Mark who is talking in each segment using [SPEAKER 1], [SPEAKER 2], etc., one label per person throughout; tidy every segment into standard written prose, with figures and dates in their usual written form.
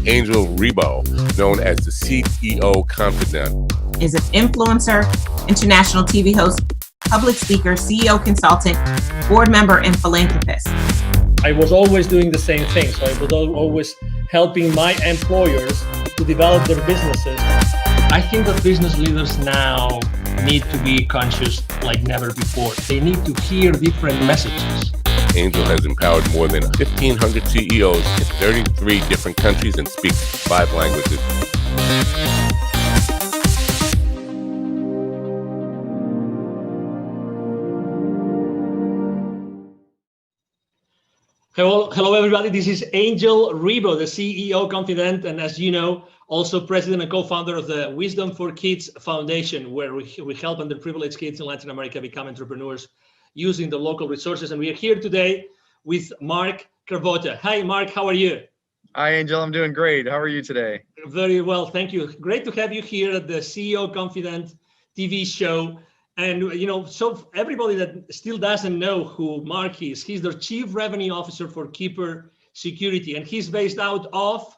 [SPEAKER 1] Angel Rebo, known as the CEO Confidant,
[SPEAKER 2] is an influencer, international TV host, public speaker, CEO consultant, board member, and philanthropist.
[SPEAKER 3] I was always doing the same thing. So I was always helping my employers to develop their businesses. I think that business leaders now need to be conscious like never before. They need to hear different messages.
[SPEAKER 1] Angel has empowered more than 1,500 CEOs in 33 different countries and speaks 5 languages.
[SPEAKER 3] Hello, everybody. This is Angel Rebo, the CEO Confidant, and as you know, also president and co-founder of the Wisdom for Kids Foundation, where we help underprivileged kids in Latin America become entrepreneurs using the local resources. And we are here today with Mark Cravotta. Hi, Mark. How are you?
[SPEAKER 4] Hi, Angel. I'm doing great. How are you today?
[SPEAKER 3] Very well. Thank you. Great to have you here at the CEO Confidant TV show. And, you know, so everybody that still doesn't know who Mark is, he's the Chief Revenue Officer for Keeper Security, and he's based out of?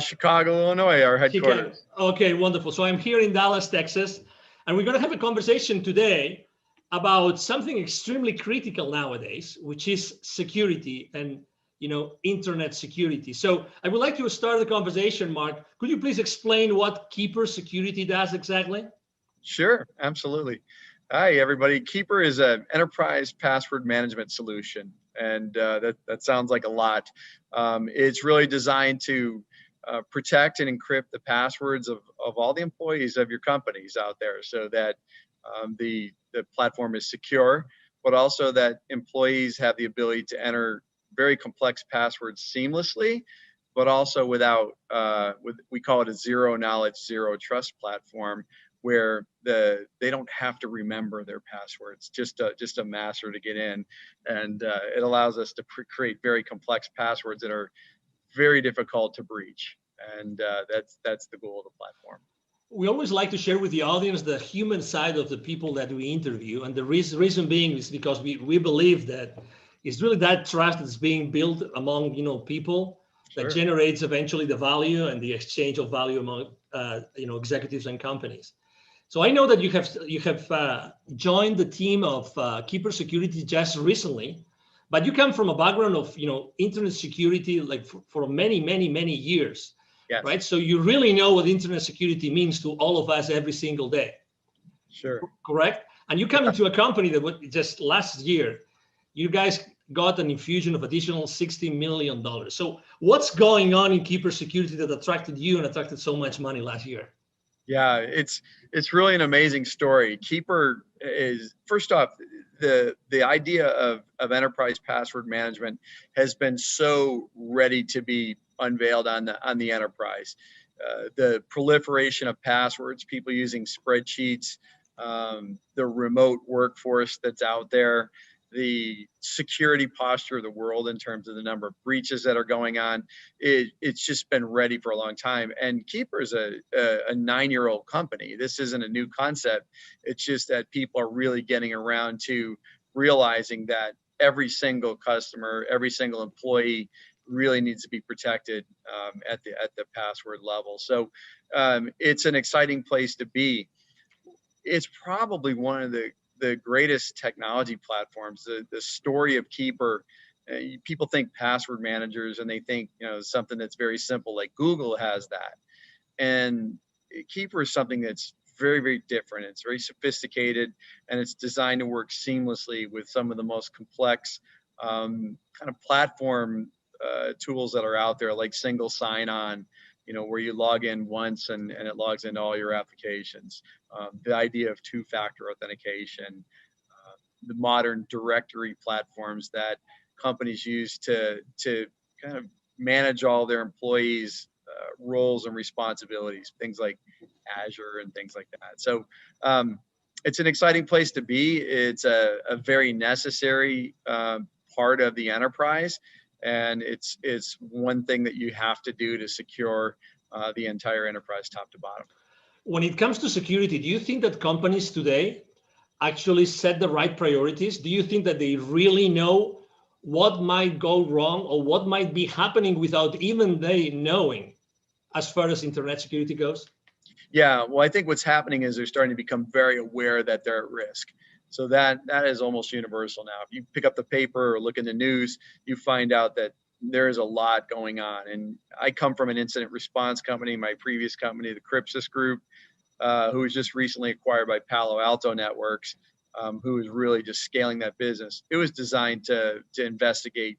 [SPEAKER 4] Chicago, Illinois, our headquarters.
[SPEAKER 3] Chicago. Okay, wonderful. So I'm here in Dallas, Texas, and we're going to have a conversation today about something extremely critical nowadays, which is security and, you know, internet security. So I would like to start the conversation, Mark. Could you please explain what Keeper Security does exactly?
[SPEAKER 4] Sure, absolutely. Hi, everybody. Keeper is an enterprise password management solution, and that sounds like a lot. It's really designed to protect and encrypt the passwords of all the employees of your companies out there, so that the platform is secure, but also that employees have the ability to enter very complex passwords seamlessly, but also without, we call it a zero knowledge, zero trust platform, where they don't have to remember their passwords, just a master to get in, and it allows us to create very complex passwords that are very difficult to breach, and that's the goal of the platform.
[SPEAKER 3] We always like to share with the audience the human side of the people that we interview, and the reason being is because we believe that it's really that trust that's being built among people that
[SPEAKER 4] Sure.
[SPEAKER 3] generates eventually the value and the exchange of value among executives and companies. So I know that you have joined the team of Keeper Security just recently, but you come from a background of internet security like for many years,
[SPEAKER 4] Yes.
[SPEAKER 3] right? So you really know what internet security means to all of us every single day.
[SPEAKER 4] Sure.
[SPEAKER 3] Correct? And you come into a company that just last year, you guys got an infusion of additional $60 million. So what's going on in Keeper Security that attracted you and attracted so much money last year?
[SPEAKER 4] Yeah, it's really an amazing story. Keeper is, first off, the idea of enterprise password management has been so ready to be unveiled on the enterprise. The proliferation of passwords, people using spreadsheets, the remote workforce that's out there, the security posture of the world in terms of the number of breaches that are going on, it's just been ready for a long time. And Keeper is a 9-year-old company. This isn't a new concept. It's just that people are really getting around to realizing that every single customer, every single employee really needs to be protected at the password level. So it's an exciting place to be. It's probably one of the greatest technology platforms. The story of Keeper, people think password managers and they think something that's very simple, like Google has that, and Keeper is something that's very different. It's very sophisticated, and it's designed to work seamlessly with some of the most complex kind of platform tools that are out there, like single sign-on, where you log in once and it logs into all your applications. The idea of two-factor authentication, the modern directory platforms that companies use to kind of manage all their employees' roles and responsibilities, things like Azure and things like that. So it's an exciting place to be. It's a very necessary part of the enterprise. And it's one thing that you have to do to secure the entire enterprise top to bottom.
[SPEAKER 3] When it comes to security, do you think that companies today actually set the right priorities? Do you think that they really know what might go wrong or what might be happening without even they knowing as far as internet security goes?
[SPEAKER 4] Yeah, well, I think what's happening is they're starting to become very aware that they're at risk. So that is almost universal now. If you pick up the paper or look in the news, you find out that there is a lot going on. And I come from an incident response company, my previous company, the Crypsis Group, who was just recently acquired by Palo Alto Networks, who is really just scaling that business. It was designed to investigate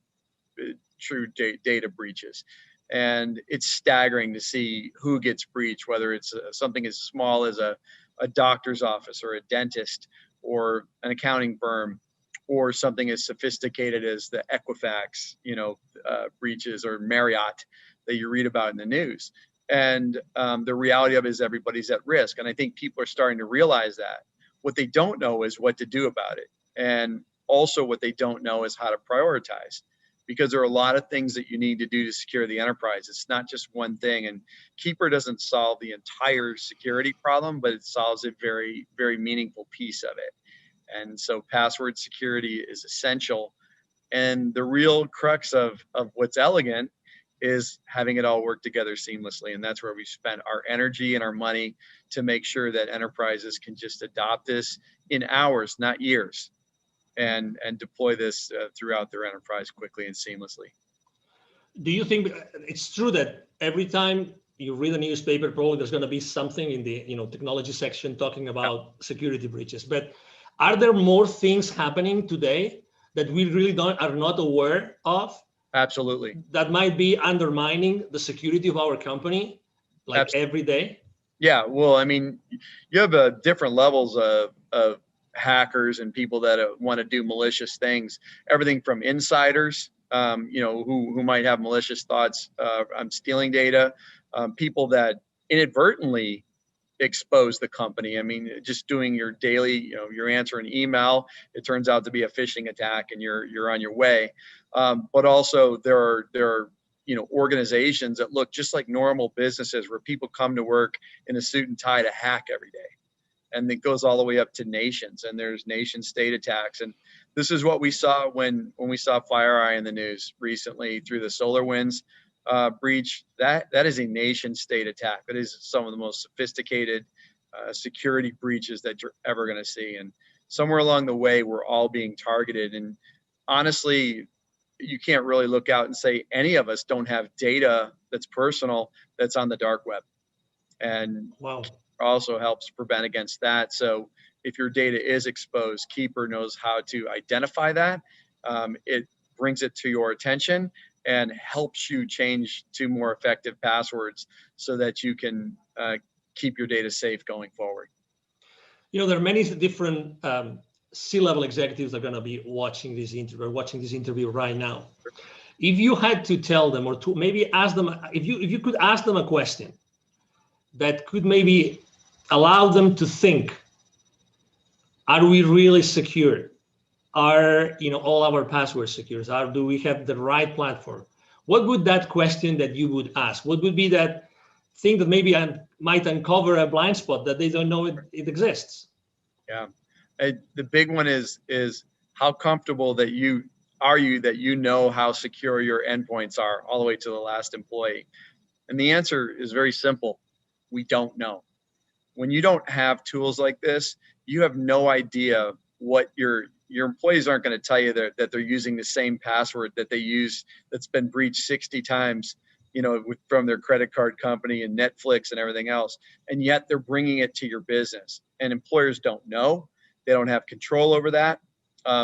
[SPEAKER 4] true data breaches. And it's staggering to see who gets breached, whether it's something as small as a doctor's office or a dentist or an accounting firm, or something as sophisticated as the Equifax, breaches, or Marriott that you read about in the news. And the reality of it is everybody's at risk. And I think people are starting to realize that. What they don't know is what to do about it. And also what they don't know is how to prioritize, because there are a lot of things that you need to do to secure the enterprise. It's not just one thing. And Keeper doesn't solve the entire security problem, but it solves a very, very meaningful piece of it. And so password security is essential. And the real crux of what's elegant is having it all work together seamlessly. And that's where we spent our energy and our money to make sure that enterprises can just adopt this in hours, not years, and deploy this throughout their enterprise quickly and seamlessly.
[SPEAKER 3] Do you think it's true that every time you read a newspaper, probably there's going to be something in the technology section talking about security breaches? But are there more things happening today that we really are not aware of?
[SPEAKER 4] Absolutely.
[SPEAKER 3] That might be undermining the security of our company, like
[SPEAKER 4] Absolutely.
[SPEAKER 3] every day? Yeah,
[SPEAKER 4] well, I mean, you have different levels of hackers and people that want to do malicious things. Everything from insiders, who might have malicious thoughts on stealing data, people that inadvertently expose the company. I mean, just doing your daily, you're answering email, it turns out to be a phishing attack, and you're on your way. But also there are organizations that look just like normal businesses, where people come to work in a suit and tie to hack every day. And it goes all the way up to nations, and there's nation state attacks. And this is what we saw when we saw FireEye in the news recently through the SolarWinds breach. That is a nation state attack. That is some of the most sophisticated security breaches that you're ever going to see. And somewhere along the way, we're all being targeted. And honestly, you can't really look out and say any of us don't have data that's personal that's on the dark web. And
[SPEAKER 3] wow,
[SPEAKER 4] also helps prevent against that. So if your data is exposed, Keeper knows how to identify that. It brings it to your attention and helps you change to more effective passwords so that you can keep your data safe going forward.
[SPEAKER 3] There are many different C-level executives that are going to be watching this interview right now. If you had to tell them, or to maybe ask them, if you could ask them a question that could maybe allow them to think, are we really secure? Are all our passwords secure? Do we have the right platform? What would that question that you would ask? What would be that thing that maybe might uncover a blind spot that they don't know it exists?
[SPEAKER 4] Yeah, the big one is how comfortable that you know how secure your endpoints are all the way to the last employee. And the answer is very simple. We don't know. When you don't have tools like this, you have no idea what your employees aren't going to tell you that they're using the same password that they use that's been breached 60 times, from their credit card company and Netflix and everything else. And yet they're bringing it to your business, and employers don't know. They don't have control over that.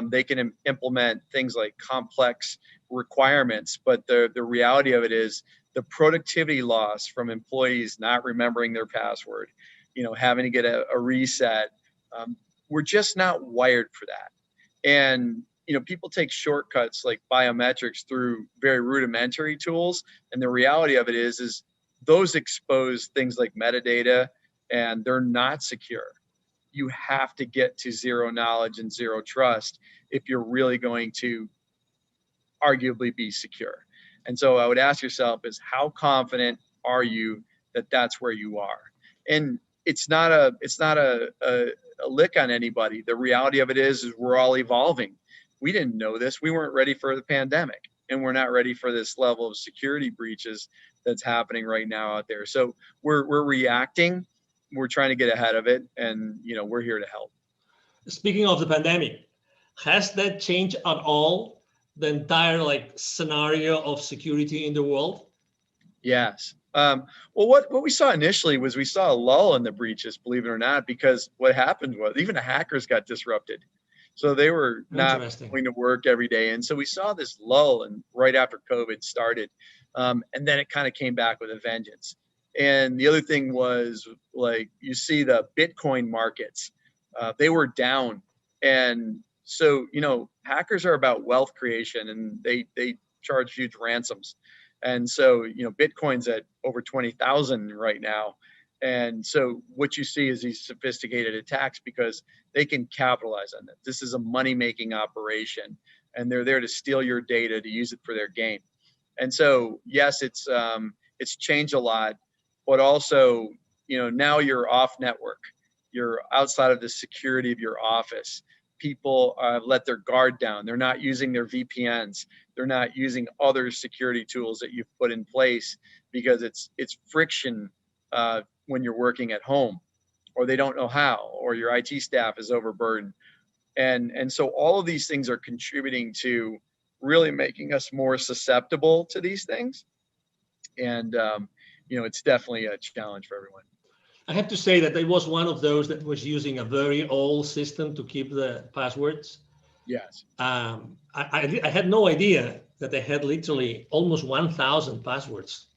[SPEAKER 4] They can implement things like complex requirements, but the reality of it is the productivity loss from employees not remembering their password, having to get a reset. We're just not wired for that. And, people take shortcuts like biometrics through very rudimentary tools. And the reality of it is those expose things like metadata, and they're not secure. You have to get to zero knowledge and zero trust if you're really going to arguably be secure. And so I would ask yourself is, how confident are you that that's where you are? And it's not a lick on anybody. The reality of it is we're all evolving. we didn't know this. We weren't ready for the pandemic, and we're not ready for this level of security breaches that's happening right now out there. So we're reacting. We're trying to get ahead of it, and we're here to help.
[SPEAKER 3] Speaking of the pandemic, has that changed at all the entire scenario of security in the world?
[SPEAKER 4] Yes. Well, what we saw initially was we saw a lull in the breaches, believe it or not, because what happened was even the hackers got disrupted. So they were not going to work every day. And so we saw this lull and right after COVID started. And then it kind of came back with a vengeance. And the other thing was you see the Bitcoin markets, they were down. And so, hackers are about wealth creation, and they charge huge ransoms. And so, Bitcoin's at over 20,000 right now. And so what you see is these sophisticated attacks because they can capitalize on it. This is a money-making operation, and they're there to steal your data to use it for their gain. And so, yes, it's changed a lot, but also, now you're off network. You're outside of the security of your office. People let their guard down. They're not using their VPNs. They're not using other security tools that you've put in place because it's friction when you're working at home, or they don't know how, or your IT staff is overburdened. And so all of these things are contributing to really making us more susceptible to these things. And, it's definitely a challenge for everyone.
[SPEAKER 3] I have to say that I was one of those that was using a very old system to keep the passwords.
[SPEAKER 4] Yes.
[SPEAKER 3] I had no idea that they had literally almost 1,000 passwords.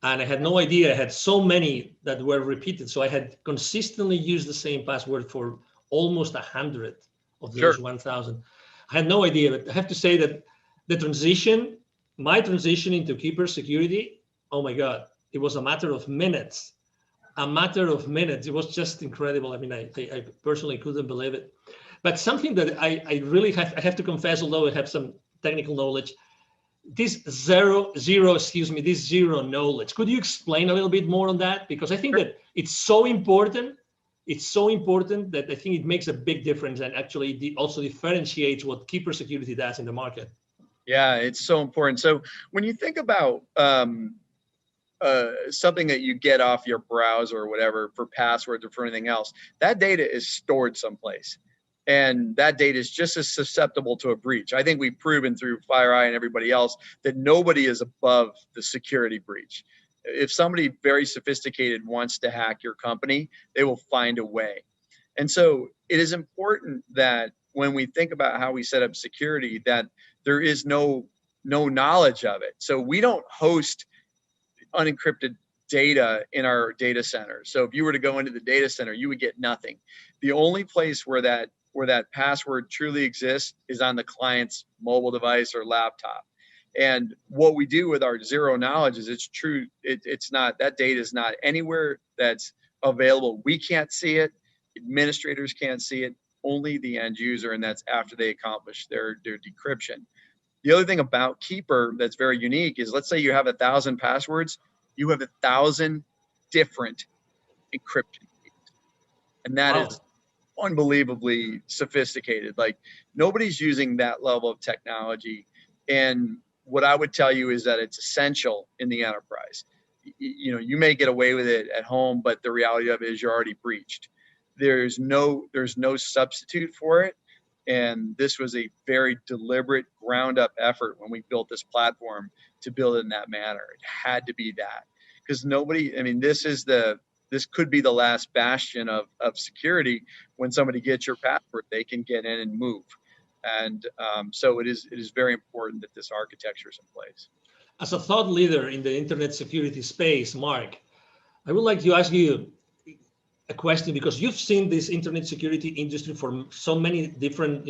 [SPEAKER 3] And I had no idea I had so many that were repeated. So I had consistently used the same password for almost 100 of those 1,000. I had no idea, but I have to say that my transition into Keeper security, oh my God, it was a matter of minutes. It was just incredible. I mean, I personally couldn't believe it. But something that I really have to confess, although I have some technical knowledge, this zero knowledge. Could you explain a little bit more on that? Because I think that it's so important. It's so important that I think it makes a big difference and actually also differentiates what Keeper security does in the market.
[SPEAKER 4] Yeah, it's so important. So when you think about something that you get off your browser or whatever for passwords or for anything else, that data is stored someplace. And that data is just as susceptible to a breach. I think we've proven through FireEye and everybody else that nobody is above the security breach. If somebody very sophisticated wants to hack your company, they will find a way. And so it is important that when we think about how we set up security, that there is no knowledge of it. So we don't host unencrypted data in our data center. So if you were to go into the data center, you would get nothing. The only place where that password truly exists is on the client's mobile device or laptop. And what we do with our zero knowledge is it's true. It's not, that data is not anywhere that's available. We can't see it. Administrators can't see it, only the end user. And that's after they accomplish their decryption. The other thing about Keeper that's very unique is, let's say you have 1,000 passwords, you have 1,000 different encryption keys. And that is unbelievably sophisticated. Like, nobody's using that level of technology. And what I would tell you is that it's essential in the enterprise. You may get away with it at home, but the reality of it is you're already breached. There's no substitute for it. And this was a very deliberate ground up effort when we built this platform to build it in that manner. It had to be that, because this could be the last bastion of security. When somebody gets your password, they can get in and move. And so it is very important that this architecture is in place.
[SPEAKER 3] As a thought leader in the internet security space, Mark, I would like to ask you a question, because you've seen this internet security industry for so many different,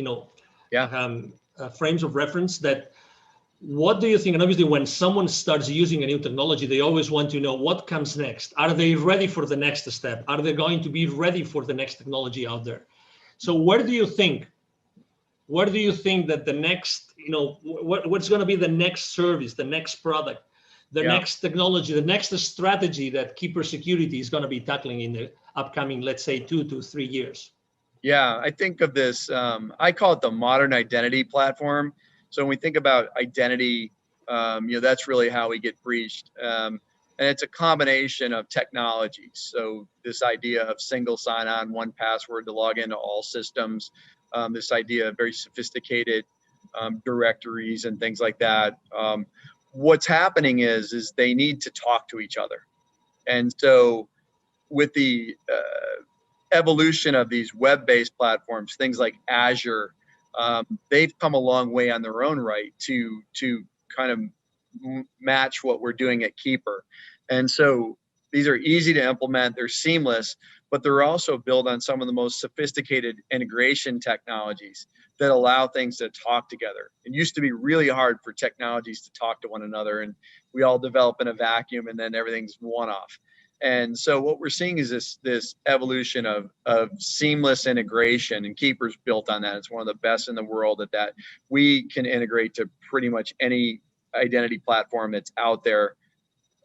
[SPEAKER 3] frames of reference. That, what do you think? And obviously, when someone starts using a new technology, they always want to know what comes next. Are they ready for the next step? Are they going to be ready for the next technology out there? So where do you think that the next, what's going to be the next service, the next product, the next technology, the next strategy that Keeper Security is going to be tackling in the upcoming, let's say, 2 to 3 years?
[SPEAKER 4] Yeah, I think of this, I call it the modern identity platform. So when we think about identity, that's really how we get breached. And it's a combination of technologies. So this idea of single sign-on, one password to log into all systems, this idea of very sophisticated directories and things like that. What's happening is they need to talk to each other. And so with the evolution of these web-based platforms, things like Azure, they've come a long way on their own right to kind of match what we're doing at Keeper. And so these are easy to implement, they're seamless, but they're also built on some of the most sophisticated integration technologies that allow things to talk together. It used to be really hard for technologies to talk to one another, and we all develop in a vacuum and then everything's one-off. And so what we're seeing is this evolution of seamless integration, and Keeper's built on that. It's one of the best in the world at that. We can integrate to pretty much any identity platform that's out there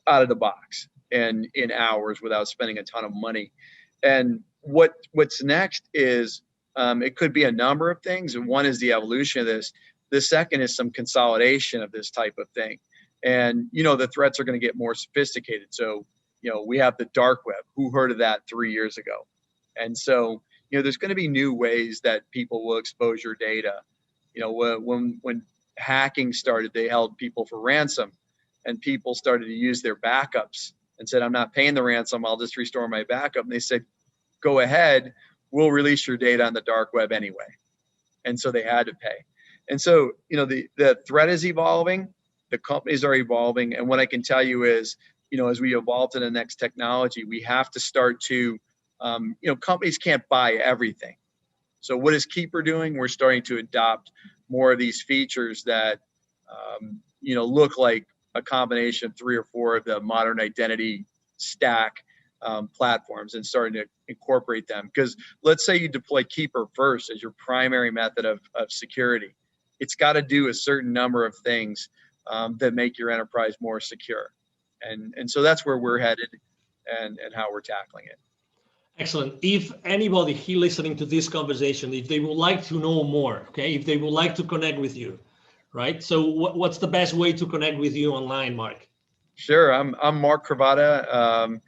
[SPEAKER 4] out of the box and in hours without spending a ton of money. And what's next is it could be a number of things. And one is the evolution of this. The second is some consolidation of this type of thing. And, the threats are going to get more sophisticated. So, we have the dark web. Who heard of that 3 years ago? And so, there's going to be new ways that people will expose your data. When hacking started, they held people for ransom, and people started to use their backups and said, I'm not paying the ransom, I'll just restore my backup. And they said, go ahead, we'll release your data on the dark web anyway. And so they had to pay. And so, the threat is evolving, the companies are evolving. And what I can tell you is, as we evolve to the next technology, we have to start to, companies can't buy everything. So what is Keeper doing? We're starting to adopt more of these features that, look like a combination of 3 or 4 of the modern identity stack platforms, and starting to incorporate them. Because let's say you deploy Keeper first as your primary method of security. It's got to do a certain number of things that make your enterprise more secure. And so that's where we're headed and how we're tackling it.
[SPEAKER 3] Excellent. If anybody here listening to this conversation, if they would like to know more, okay, if they would like to connect with you, right? So what's the best way to connect with you online, Mark?
[SPEAKER 4] Sure. I'm Mark Cravotta.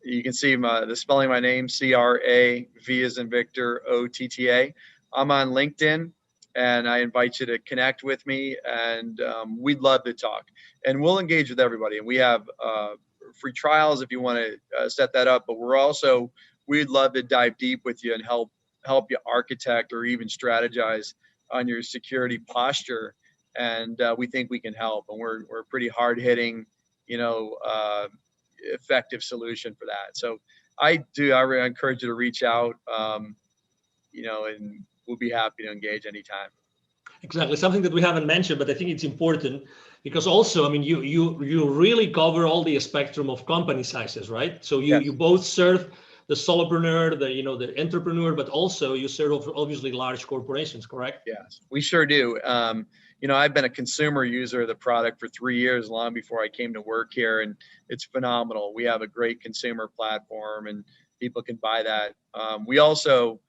[SPEAKER 4] You can see the spelling of my name, C-R-A-V as in Victor, O-T-T-A. I'm on LinkedIn, and I invite you to connect with me, and we'd love to talk. And we'll engage with everybody. And we have free trials if you want to set that up. But we'd love to dive deep with you and help you architect or even strategize on your security posture. And we think we can help. And we're a pretty hard-hitting, effective solution for that. So I really encourage you to reach out, and we'll be happy to engage anytime.
[SPEAKER 3] Exactly. Something that we haven't mentioned, but I think it's important because also, I mean, you really cover all the spectrum of company sizes, right? So you,
[SPEAKER 4] Yes.
[SPEAKER 3] you both serve the solopreneur, the entrepreneur, but also you serve obviously large corporations, correct?
[SPEAKER 4] Yes, we sure do. I've been a consumer user of the product for 3 years, long before I came to work here, and it's phenomenal. We have a great consumer platform, and people can buy that. We also,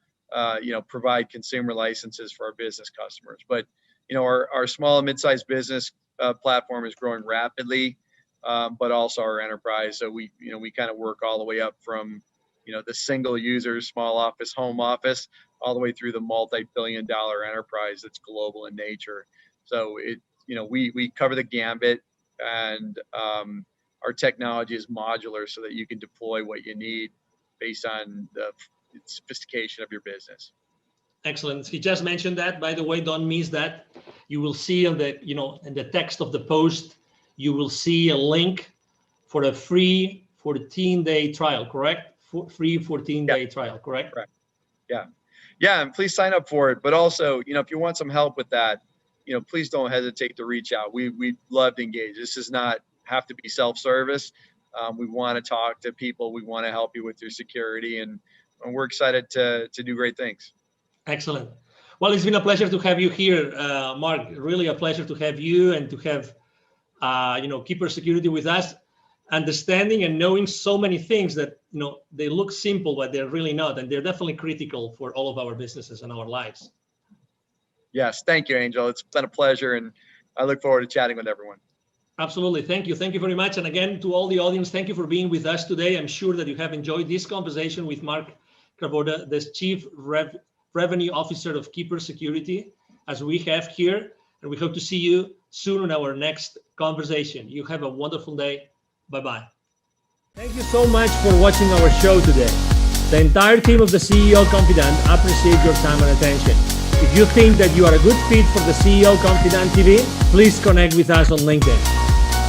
[SPEAKER 4] provide consumer licenses for our business customers. But, our small and mid-sized business platform is growing rapidly, but also our enterprise. So we kind of work all the way up from, the single user, small office, home office, all the way through the multi-billion-dollar enterprise that's global in nature. So we cover the gambit, and our technology is modular so that you can deploy what you need based on the sophistication of your business.
[SPEAKER 3] Excellent. He just mentioned that, by the way, don't miss that. You will see in the text of the post, you will see a link for a free 14-day trial, correct? Free 14-day trial, correct?
[SPEAKER 4] Correct. Yeah, and please sign up for it. But also, if you want some help with that, please don't hesitate to reach out. We'd love to engage. This does not have to be self-service. We want to talk to people. We want to help you with your security, and we're excited to do great things.
[SPEAKER 3] Excellent. Well, it's been a pleasure to have you here, Mark. Really a pleasure to have you and to have, Keeper Security with us. understanding and knowing so many things that, they look simple, but they're really not. And they're definitely critical for all of our businesses and our lives.
[SPEAKER 4] Yes. Thank you, Angel. It's been a pleasure. And I look forward to chatting with everyone.
[SPEAKER 3] Absolutely. Thank you. Thank you very much. And again, to all the audience, thank you for being with us today. I'm sure that you have enjoyed this conversation with Mark Cravotta, the Chief Revenue Officer of Keeper Security, as we have here. And we hope to see you soon in our next conversation. You have a wonderful day. Bye-bye. Thank you so much for watching our show today. The entire team of the CEO Confidant appreciate your time and attention. If you think that you are a good fit for the CEO Confidant TV, please connect with us on LinkedIn.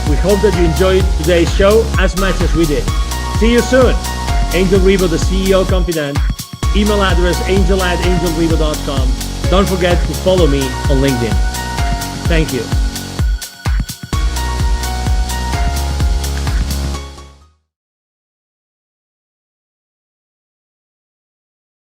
[SPEAKER 3] We hope that you enjoyed today's show as much as we did. See you soon. Angel Ribo, the CEO Confidant. Email address angel@angelribo.com. Don't forget to follow me on LinkedIn. Thank you.